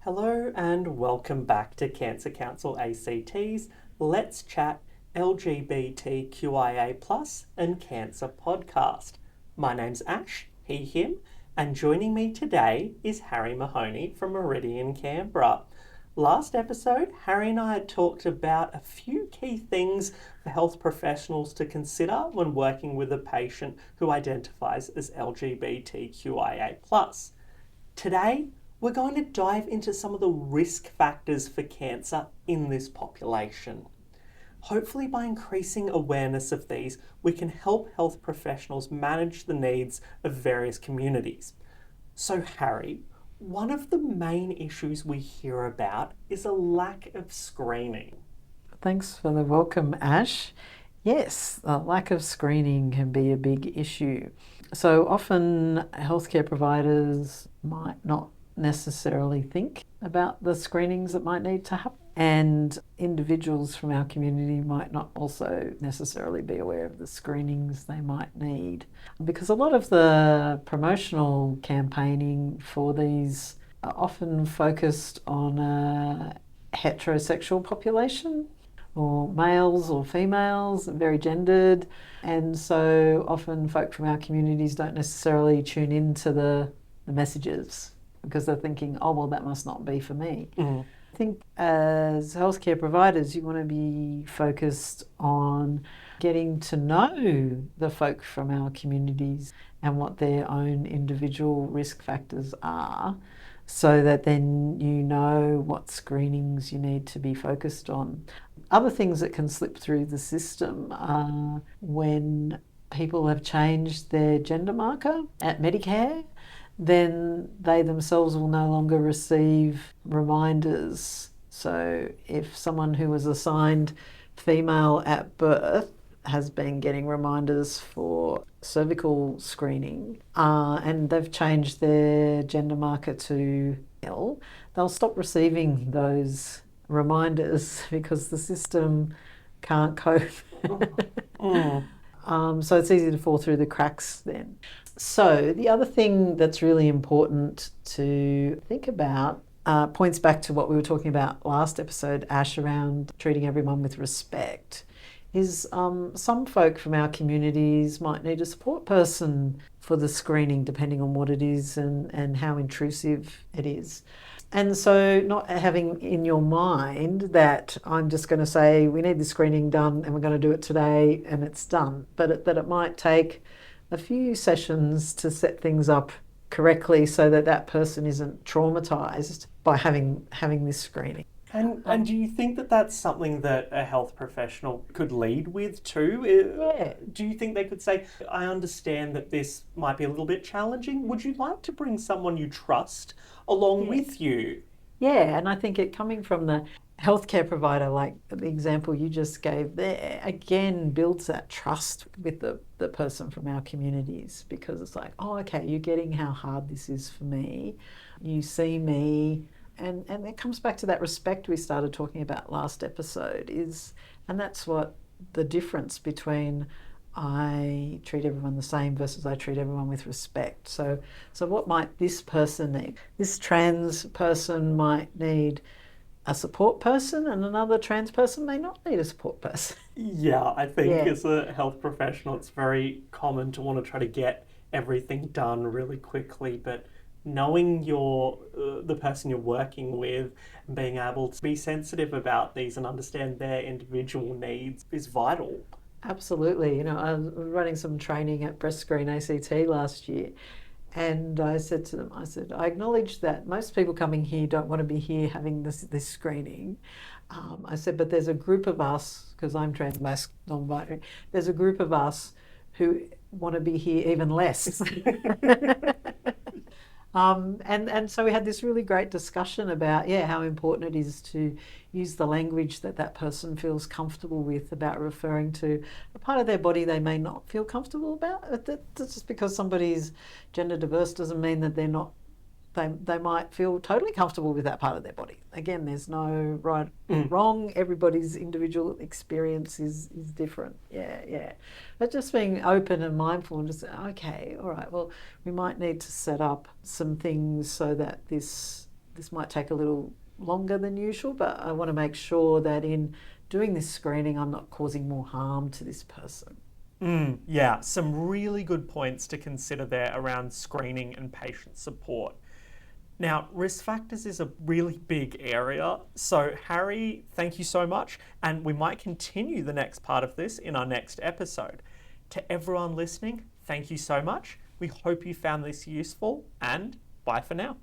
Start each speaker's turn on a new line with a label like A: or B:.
A: Hello and welcome back to Cancer Council ACT's Let's Chat LGBTQIA and Cancer podcast. My name's Ash, he, him, and joining me today is Harry Mahoney from Meridian, Canberra. Last episode, Harry and I had talked about a few key things for health professionals to consider when working with a patient who identifies as LGBTQIA+. Today, we're going to dive into some of the risk factors for cancer in this population. Hopefully, by increasing awareness of these, we can help health professionals manage the needs of various communities. So, Harry, one of the main issues we hear about is a lack of screening.
B: Thanks for the welcome, Ash. Yes, a lack of screening can be a big issue. So often healthcare providers might not necessarily think about the screenings that might need to happen, and individuals from our community might not also necessarily be aware of the screenings they might need, because a lot of the promotional campaigning for these are often focused on a heterosexual population, or males or females, very gendered, and so often folk from our communities don't necessarily tune into the messages because they're thinking, oh, well, that must not be for me. I think as healthcare providers, you want to be focused on getting to know the folk from our communities and what their own individual risk factors are, so that then you know what screenings you need to be focused on. Other things that can slip through the system are when people have changed their gender marker at Medicare, then they themselves will no longer receive reminders. So if someone who was assigned female at birth has been getting reminders for cervical screening and they've changed their gender marker to male, they'll stop receiving those reminders because the system can't cope. So it's easy to fall through the cracks then. So the other thing that's really important to think about points back to what we were talking about last episode, Ash, around treating everyone with respect, is some folk from our communities might need a support person for the screening, depending on what it is and how intrusive it is. And so not having in your mind that I'm just going to say we need the screening done and we're going to do it today and it's done, but that it might take a few sessions to set things up correctly so that that person isn't traumatised by having this screening.
A: And do you think that that's something that a health professional could lead with too?
B: Yeah.
A: Do you think they could say, I understand that this might be a little bit challenging. Would you like to bring someone you trust along with you?
B: Yeah, and I think it coming from the healthcare provider, like the example you just gave there, again builds that trust with the person from our communities, because it's like, oh, okay, you're getting how hard this is for me. You see me. And it comes back to that respect we started talking about last episode and that's what the difference between I treat everyone the same versus I treat everyone with respect. So what might this person need? This trans person might need a support person and another trans person may not need a support person.
A: Yeah, I think as a health professional, it's very common to want to try to get everything done really quickly, but knowing the person you're working with and being able to be sensitive about these and understand their individual needs is vital.
B: Absolutely. I was running some training at Breast Screen ACT last year, and I said to them, I acknowledge that most people coming here don't want to be here having this screening. I said, but there's a group of us, because I'm trans, non-binary, there's a group of us who want to be here even less. And so we had this really great discussion about how important it is to use the language that person feels comfortable with about referring to a part of their body they may not feel comfortable about. That's just because somebody's gender diverse doesn't mean that they're not. They might feel totally comfortable with that part of their body. Again, there's no right or wrong. Everybody's individual experience is different. Yeah. But just being open and mindful and just, okay, all right, well, we might need to set up some things so that this this might take a little longer than usual, but I want to make sure that in doing this screening, I'm not causing more harm to this person.
A: Yeah, some really good points to consider there around screening and patient support. Now, risk factors is a really big area. So, Harry, thank you so much. And we might continue the next part of this in our next episode. To everyone listening, thank you so much. We hope you found this useful, and bye for now.